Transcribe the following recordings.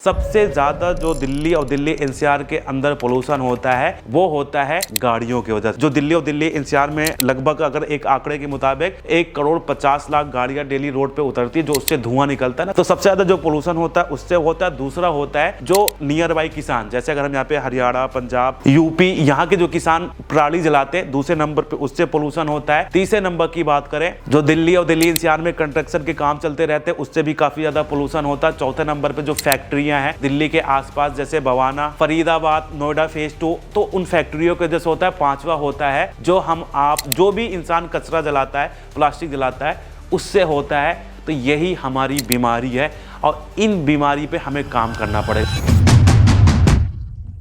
सबसे ज्यादा जो दिल्ली और दिल्ली एनसीआर के अंदर पोल्यूशन होता है वो होता है गाड़ियों की वजह से। जो दिल्ली और दिल्ली एनसीआर में लगभग अगर एक आंकड़े के मुताबिक 1,50,00,000 गाड़ियां डेली रोड पे उतरती है, जो उससे धुआं निकलता है ना, तो सबसे ज्यादा जो पोल्यूशन होता है उससे होता है। दूसरा होता है जो नियर बाई किसान, जैसे अगर हम यहाँ पे हरियाणा, पंजाब, यूपी, यहाँ के जो किसान पराली जलाते हैं, दूसरे नंबर पे उससे पोल्यूशन होता है। तीसरे नंबर की बात करें जो दिल्ली और दिल्ली एनसीआर में कंस्ट्रक्शन के काम चलते रहते हैं, उससे भी काफी ज्यादा पोल्यूशन होता है। चौथे नंबर पे जो फैक्ट्री है दिल्ली के आसपास, जैसे बवाना, फरीदाबाद, नोएडा फेज 2, तो उन फैक्ट्रियों के जैसे होता है। पांचवा होता है जो हम आप जो भी इंसान कचरा जलाता है, प्लास्टिक जलाता है, उससे होता है। तो यही हमारी बीमारी है और इन बीमारी पे हमें काम करना पड़ेगा।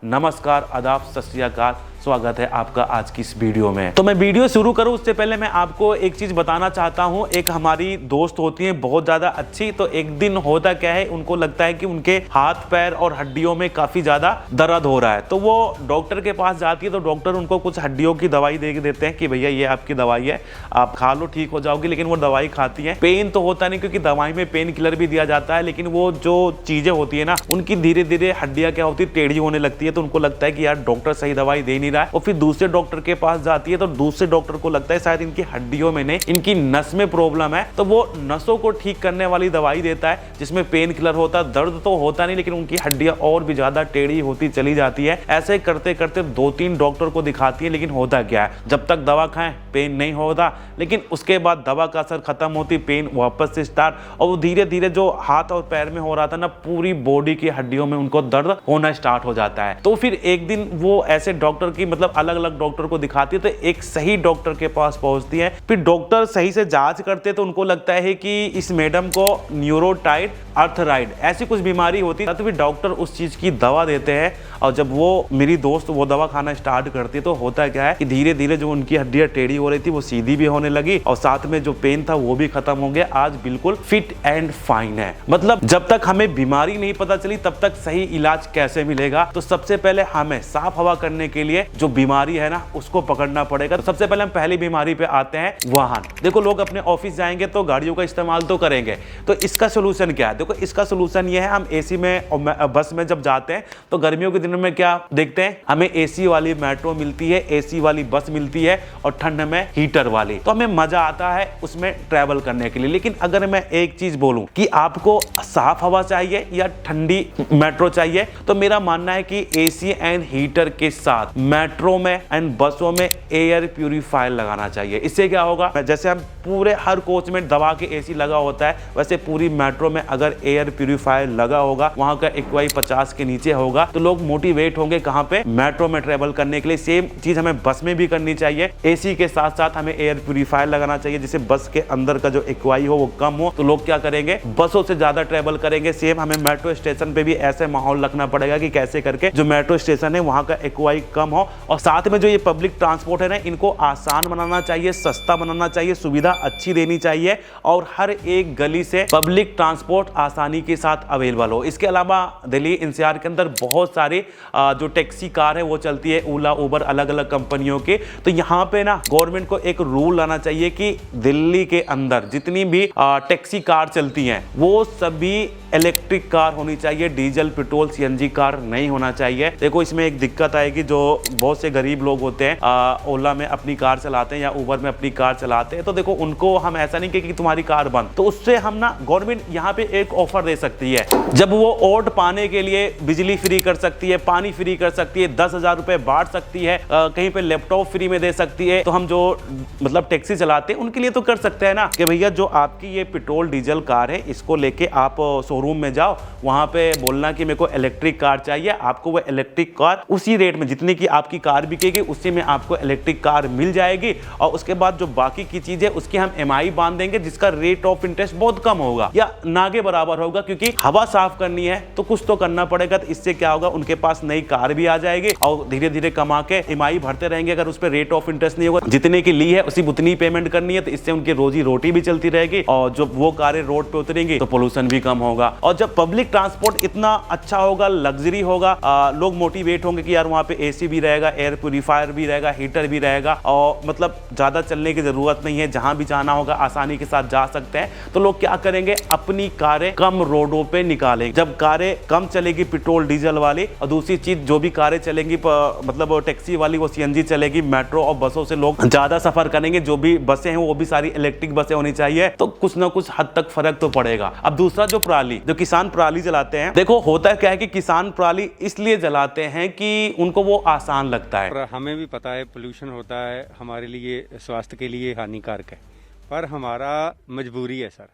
नमस्कार, आदाब, सत श्री अकाल, स्वागत है आपका आज की इस वीडियो में। तो मैं वीडियो शुरू करूं उससे पहले मैं आपको एक चीज बताना चाहता हूं। एक हमारी दोस्त होती है बहुत ज्यादा अच्छी, तो एक दिन होता क्या है, उनको लगता है कि उनके हाथ पैर और हड्डियों में काफी ज्यादा दर्द हो रहा है। तो वो डॉक्टर के पास जाती है, तो डॉक्टर उनको कुछ हड्डियों की दवाई दे देते हैं कि भैया ये आपकी दवाई है, आप खा लो, ठीक हो जाओगी। लेकिन वो दवाई खाती है, पेन तो होता नहीं क्योंकि दवाई में पेन किलर भी दिया जाता है, लेकिन वो जो चीजें होती है ना, उनकी धीरे धीरे हड्डियां क्या होती है, टेढ़ी होने लगती है। तो उनको लगता है कि यार डॉक्टर सही दवाई दे नहीं रहा है, और फिर दूसरे डॉक्टर के पास जाती है, तो दूसरे डॉक्टर को लगता है शायद इनकी हड्डियों में नहीं, इनकी नस में प्रॉब्लम है। तो वो नसों को ठीक करने वाली दवाई देता है, जिसमें पेन किलर होता है। दर्द तो होता नहीं, लेकिन उनकी हड्डियां और भी ज्यादा टेढ़ी होती चली जाती है। ऐसे करते करते 2-3 डॉक्टर को दिखाती है, लेकिन होता क्या है, जब तक दवा खाएं पेन नहीं होता, लेकिन उसके बाद दवा का असर खत्म होती, पेन वापस से स्टार्ट, और वो धीरे धीरे जो हाथ और पैर में हो रहा था ना, पूरी बॉडी की हड्डियों में उनको दर्द होना स्टार्ट हो जाता है। तो फिर एक दिन वो ऐसे डॉक्टर की मतलब अलग अलग डॉक्टर को दिखाती है, तो एक सही डॉक्टर के पास पहुंचती है। फिर डॉक्टर सही से जांच करते, तो उनको लगता है कि इस मैडम को न्यूरोटाइड आर्थराइड ऐसी कुछ बीमारी होती है। तो फिर डॉक्टर उस चीज की दवा देते हैं, और जब वो मेरी दोस्त वो दवा खाना स्टार्ट करती है, तो होता क्या है कि धीरे धीरे जो उनकी हड्डियां टेढ़ी हो रही थी वो सीधी भी होने लगी, और साथ में जो पेन था वो भी खत्म हो गया। आज बिल्कुल फिट एंड फाइन है। मतलब जब तक हमें बीमारी नहीं पता चली तब तक सही इलाज कैसे मिलेगा। तो सबसे पहले हमें साफ हवा करने के लिए जो बीमारी है ना, उसको पकड़ना पड़ेगा। तो सबसे पहले हम पहली बीमारी पे आते हैं, वाहन। देखो, लोग अपने ऑफिस जाएंगे तो गाड़ियों का इस्तेमाल तो करेंगे, तो इसका सोल्यूशन क्या है? देखो, इसका सोल्यूशन ये है, हम एसी में और बस में जब जाते हैं तो गर्मियों के दिनों में क्या देखते हैं, हमें एसी वाली मेट्रो मिलती है, एसी वाली बस मिलती है, और ठंड में हीटर वाली, तो हमें मजा आता है उसमें ट्रैवल करने के लिए। लेकिन अगर मैं एक चीज बोलूं कि आपको साफ हवा चाहिए या ठंडी मेट्रो चाहिए, तो मेरा मानना है कि एसी एंड हीटर के साथ मेट्रो में एंड बसों में एयर प्यूरिफायर लगाना चाहिए। इससे क्या होगा, जैसे हम पूरे हर कोच में दबा के एसी लगा होता है, वैसे पूरी मेट्रो में अगर एयर प्यूरिफायर लगा होगा, वहां का एक्वाई 50 के नीचे होगा, तो लोग मोटिवेट होंगे कहां पे, मेट्रो में ट्रेवल करने के लिए। सेम चीज हमें बस में भी करनी चाहिए। एसी के साथ साथ हमें एयर प्यूरिफायर लगाना चाहिए, जिससे बस के अंदर का जो एक्वाई हो वो कम हो। तो लोग क्या करेंगे, बसों से ज्यादा ट्रेवल करेंगे। सेम हमें मेट्रो स्टेशन पे भी ऐसे माहौल रखना पड़ेगा कि कैसे करके जो मेट्रो स्टेशन है वहां का एक्वाई कम हो, और साथ में जो ये पब्लिक ट्रांसपोर्ट है ना, इनको आसान बनाना चाहिए, सस्ता बनाना चाहिए, सुविधा अच्छी देनी चाहिए, और हर एक गली से पब्लिक ट्रांसपोर्ट आसानी के साथ अवेलेबल हो। इसके अलावा दिल्ली एनसीआर के अंदर बहुत सारी जो टैक्सी कार है वो चलती है, ओला, उबर, अलग अलग कंपनियों के। तो यहाँ पे ना गवर्नमेंट को एक रूल लाना चाहिए कि दिल्ली के अंदर जितनी भी टैक्सी कार चलती हैं वो सभी इलेक्ट्रिक कार होनी चाहिए, डीजल, पेट्रोल, सीएनजी कार नहीं होना चाहिए। देखो, इसमें एक दिक्कत आएगी, जो बहुत से गरीब लोग होते हैं ओला में अपनी कार चलाते हैं या उबर में अपनी कार चलाते हैं, तो देखो उनको हम ऐसा नहीं कि तुम्हारी कार बंद, तो उससे हम ना गवर्नमेंट यहाँ पे एक ऑफर दे सकती है, जब वो वोट पाने के लिए बिजली फ्री कर सकती है, पानी फ्री कर सकती है, 10,000 रुपए बांट सकती है, कहीं पे लैपटॉप फ्री में दे सकती है। तो हम जो मतलब टैक्सी चलाते हैं उनके लिए तो कर सकते हैं ना कि भैया जो आपकी ये पेट्रोल डीजल कार है, इसको लेके आप शोरूम में जाओ, वहां पे बोलना कि मेरे को इलेक्ट्रिक कार चाहिए, आपको वो इलेक्ट्रिक कार उसी रेट में जितनी की आपकी कार बिकेगी उसी में आपको इलेक्ट्रिक कार मिल जाएगी। और उसके बाद जो बाकी की चीज है उसकी हम EMI बांध देंगे, जिसका रेट ऑफ इंटरेस्ट बहुत कम होगा या ना के बराबर होगा, क्योंकि हवा साफ करनी है तो कुछ तो करना पड़ेगा। तो इससे क्या होगा, उनके पास नई कार भी आ जाएगी, और धीरे धीरे कमा के EMI भरते रहेंगे। अगर उस पर रेट ऑफ इंटरेस्ट नहीं होगा, जितने की ली है उसी उतनी पेमेंट करनी है, तो इससे उनकी रोजी रोटी भी चलती रहेगी, और जब वो कारें रोड पे उतरेंगी तो पोल्यूशन भी कम होगा। और जब पब्लिक ट्रांसपोर्ट इतना अच्छा होगा, लग्जरी होगा, लोग मोटिवेट होंगे कि यार वहां पे एसी भी रहेगा, रहेगा, एयर प्यूरीफायर भी रहेगा, हीटर भी रहेगा और मतलब ज़्यादा चलने की ज़रूरत नहीं है, जहाँ भी जाना होगा आसानी के साथ जा सकते हैं। तो लोग क्या करेंगे, अपनी कारें कम रोडों पे निकालेंगे। जब कारें कम चलेगी पेट्रोल डीजल वाली, और दूसरी चीज़ जो भी कारें चलेंगी मतलब टैक्सी वाली वो CNG चलेगी, मेट्रो और बसों से लोग ज़्यादा सफ़र करेंगे। जो भी बसें हैं वो भी सारी इलेक्ट्रिक बसें होनी चाहिए, तो कुछ ना कुछ हद तक फर्क तो पड़ेगा। अब दूसरा जो पराली, जो किसान पराली जलाते हैं, देखो होता क्या है कि किसान पराली इसलिए जलाते हैं कि उनको वो आसान लगता है। और हमें भी पता है पोल्यूशन होता है, हमारे लिए स्वास्थ्य के लिए हानिकारक है, पर हमारा मजबूरी है सर,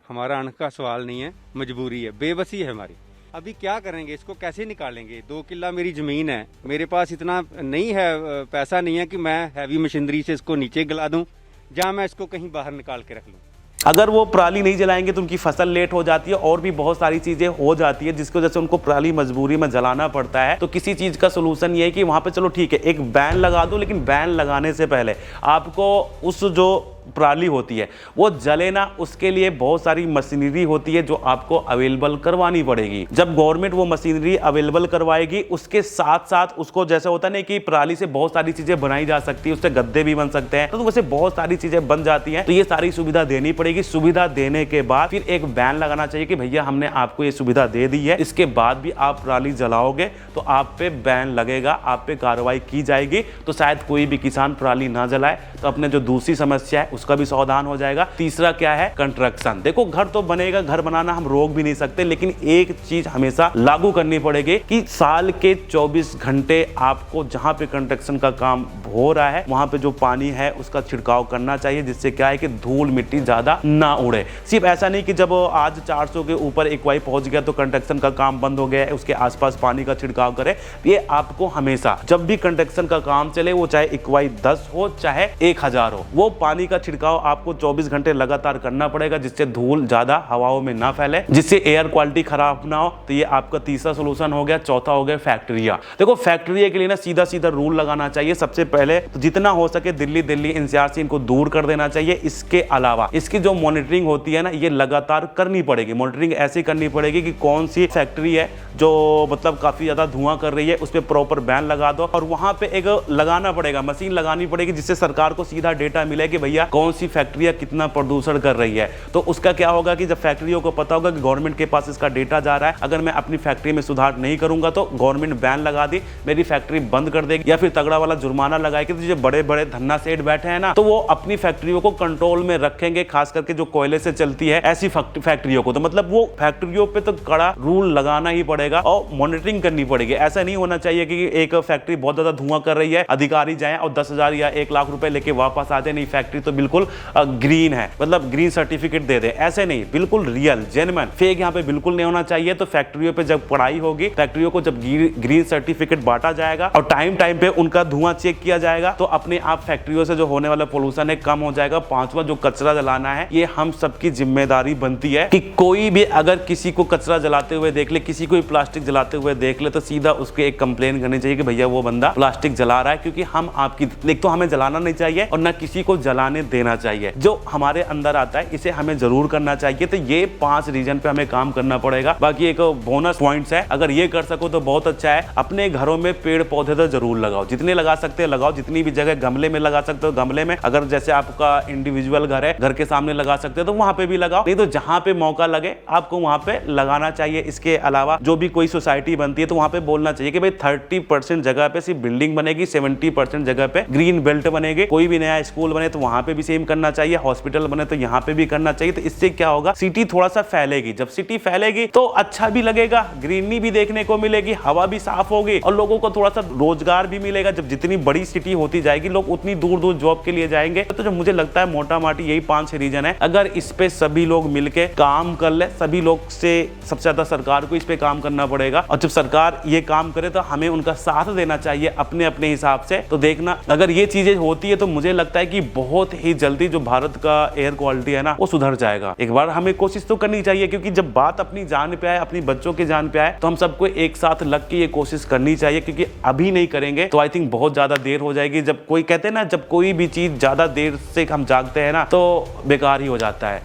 हमारा अन्न का सवाल नहीं है, मजबूरी है, बेबसी है हमारी। अभी क्या करेंगे, इसको कैसे निकालेंगे? 2 किला मेरी ज़मीन है, मेरे पास इतना नहीं है, पैसा नहीं है कि मैं हैवी मशीनरी से इसको नीचे गला दूं, जहाँ मैं इसको कहीं बाहर निकाल के रख लूँ। अगर वो पराली नहीं जलाएंगे तो उनकी फसल लेट हो जाती है और भी बहुत सारी चीजें हो जाती है, जिसकी वजह से उनको पराली मजबूरी में जलाना पड़ता है। तो किसी चीज का सोल्यूशन ये है कि वहां पे चलो ठीक है एक बैन लगा दो, लेकिन बैन लगाने से पहले आपको उस जो पराली होती है वो जले ना, उसके लिए बहुत सारी मशीनरी होती है जो आपको अवेलेबल करवानी पड़ेगी। जब गवर्नमेंट वो मशीनरी अवेलेबल करवाएगी, उसके साथ साथ उसको जैसा होता है ना कि पराली से बहुत सारी चीजें बनाई जा सकती है, उससे गद्दे भी बन सकते हैं, तो वैसे बहुत सारी चीजें बन जाती हैं। तो ये सारी सुविधा देनी पड़ेगी। सुविधा देने के बाद फिर एक बैन लगाना चाहिए कि भैया हमने आपको ये सुविधा दे दी है, इसके बाद भी आप पराली जलाओगे तो आप पे बैन लगेगा, आप पे कार्रवाई की जाएगी। तो शायद कोई भी किसान पराली ना जलाए, तो अपने जो दूसरी समस्या है उसका भी समाधान हो जाएगा। तीसरा क्या है, कंस्ट्रक्शन। देखो घर तो बनेगा, घर बनाना हम रोक भी नहीं सकते, लेकिन एक चीज हमेशा लागू करनी पड़ेगी कि साल के 24 घंटे आपको जहां पे कंस्ट्रक्शन का काम हो रहा है वहां पे जो पानी है उसका छिड़काव करना चाहिए, जिससे क्या है कि धूल मिट्टी ज्यादा ना उड़े। सिर्फ ऐसा नहीं कि जब आज 400 के ऊपर एक्वाई पहुंच गया तो कंस्ट्रक्शन का काम बंद हो गया है, उसके आसपास पानी का छिड़काव करे। ये आपको हमेशा जब भी कंस्ट्रक्शन का काम चले, वो चाहे एक्वाई 10 हो चाहे 1000 हो, वो पानी का छिड़काव आपको 24 घंटे लगातार करना पड़ेगा, जिससे धूल ज्यादा हवाओं में ना फैले, जिससे एयर क्वालिटी खराब ना हो। तो ये आपका तीसरा सोल्यूशन हो गया। चौथा हो गया फैक्ट्रिया। देखो फैक्ट्रिया के लिए ना सीधा सीधा रूल लगाना चाहिए। सबसे पहले तो जितना हो सके दिल्ली NCR से इनको दूर कर देना चाहिए। इसके अलावा इसकी जो मॉनिटरिंग होती है ना, ये लगातार करनी पड़ेगी। मॉनिटरिंग ऐसी करनी पड़ेगी कि कौन सी फैक्ट्री है जो मतलब काफी ज्यादा धुआं कर रही है, उस पर प्रॉपर बैन लगा दो। और वहां पे एक लगाना पड़ेगा, मशीन लगानी पड़ेगी, जिससे सरकार को सीधा डेटा मिले कि भैया कौन सी फैक्ट्रियां कितना प्रदूषण कर रही है। तो उसका क्या होगा कि जब फैक्ट्रियों को पता होगा कि गवर्नमेंट के पास इसका डेटा जा रहा है, अगर मैं अपनी फैक्ट्री में सुधार नहीं करूंगा तो गवर्नमेंट बैन लगा दी, मेरी फैक्ट्री बंद कर देगी, या फिर तगड़ा वाला जुर्माना लगाएगी। तो जो बड़े बड़े धन्ना सेठ बैठे हैं ना, तो वो अपनी फैक्ट्रियों को कंट्रोल में रखेंगे, खास करके जो कोयले से चलती है ऐसी फैक्ट्रियों को। तो मतलब वो फैक्ट्रियों पे तो कड़ा रूल लगाना ही पड़ेगा और मॉनिटरिंग करनी पड़ेगी। ऐसा नहीं होना चाहिए कि एक फैक्ट्री बहुत ज्यादा धुआं कर रही है, अधिकारी जाए और 10,000 या 1 लाख रुपए लेके वापस आते, नहीं फैक्ट्री तो बिल्कुल ग्रीन है, मतलब ग्रीन सर्टिफिकेट दे दे। ऐसे नहीं, बिल्कुल रियल जेन्युइन, फेक यहाँ पे बिल्कुल नहीं होना चाहिए। तो फैक्ट्रियों पे जब पढ़ाई होगी, फैक्ट्रियों को जब ग्रीन सर्टिफिकेट बांटा जाएगा और टाइम पे उनका धुआं चेक किया जाएगा, तो अपने आप फैक्ट्रियों से जो होने वाला पोल्यूशन है कम हो जाएगा। पांचवा, जो कचरा जलाना है, ये हम सबकी जिम्मेदारी बनती है कि कोई भी अगर किसी को कचरा जलाते हुए देख ले, किसी को प्लास्टिक जलाते हुए देख ले, तो सीधा उसके एक कंप्लेन करनी चाहिए कि भैया वो बंदा प्लास्टिक जला रहा है। क्योंकि हम आपकी एक तो हमें जलाना नहीं चाहिए और ना किसी को जलाने देना चाहिए। जो हमारे अंदर आता है इसे हमें जरूर करना चाहिए। तो ये 5 रीजन पे हमें काम करना पड़ेगा। बाकी एक बोनस पॉइंट्स है, अगर ये कर सको तो बहुत अच्छा है। अपने घरों में पेड़ पौधे तो जरूर लगाओ, जितने लगा सकते हैं लगाओ, जितनी भी जगह गमले में लगा सकते हो गमले में, अगर जैसे आपका इंडिविजुअल घर है, घर के सामने लगा सकते हो तो वहां पे भी लगाओ, नहीं तो जहां पे मौका लगे आपको वहां पे लगाना चाहिए। इसके अलावा जो भी कोई सोसाइटी बनती है तो वहां पे बोलना चाहिए कि भाई 30% जगह पे सिर्फ बिल्डिंग बनेगी, 70% जगह पे ग्रीन बेल्ट बनेगी। कोई भी नया स्कूल बने तो वहां पे भी सेम करना चाहिए, हॉस्पिटल बने तो यहाँ पे भी करना चाहिए। तो इससे क्या होगा, सिटी थोड़ा सा फैलेगी। जब सिटी फैलेगी तो अच्छा भी लगेगा, ग्रीनरी भी देखने को मिलेगी, हवा भी साफ होगी और लोगों को थोड़ा सा रोजगार भी मिलेगा। जब जितनी बड़ी सिटी होती जाएगी लोग उतनी दूर दूर जॉब के लिए जाएंगे। तो जो मुझे लगता है मोटा माटी यही 5 रीजन है। अगर इस पे सभी लोग मिलके काम कर ले, सभी लोग से सबसे ज्यादा सरकार को इस पे काम करना पड़ेगा। और जब सरकार ये काम करे तो हमें उनका साथ देना चाहिए अपने अपने हिसाब से। तो देखना अगर ये चीजें होती है तो मुझे लगता है कि बहुत ही जल्दी जो भारत का एयर क्वालिटी है ना वो सुधर जाएगा। एक बार हमें कोशिश तो करनी चाहिए, क्योंकि जब बात अपनी जान पे आए, अपनी बच्चों की जान पे आए, तो हम सबको एक साथ लग के ये कोशिश करनी चाहिए। क्योंकि अभी नहीं करेंगे तो आई थिंक बहुत ज्यादा देर हो जाएगी। जब कोई कहते हैं ना, जब कोई भी चीज ज्यादा देर से हम जागते हैं ना तो बेकार ही हो जाता है।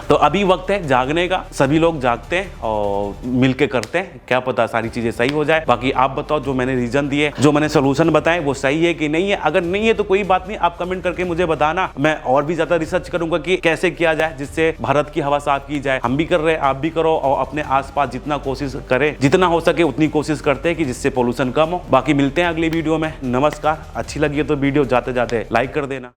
तो अभी वक्त है जागने का, सभी लोग जागते हैं और मिलके करते हैं, क्या पता सारी चीजें सही हो जाए। बाकी आप बताओ, जो मैंने रीजन दिए, जो मैंने सोल्यूशन बताए, वो सही है कि नहीं है। अगर नहीं है तो कोई बात नहीं, आप कमेंट करके मुझे बताना, मैं और भी ज्यादा रिसर्च करूंगा कि कैसे किया जाए जिससे भारत की हवा साफ की जाए। हम भी कर रहे हैं, आप भी करो, और अपने आसपास जितना कोशिश करें, जितना हो सके उतनी कोशिश करते हैं कि जिससे पोल्यूशन कम हो। बाकी मिलते हैं अगली वीडियो में। नमस्कार। अच्छी लगी है तो वीडियो जाते जाते लाइक कर देना।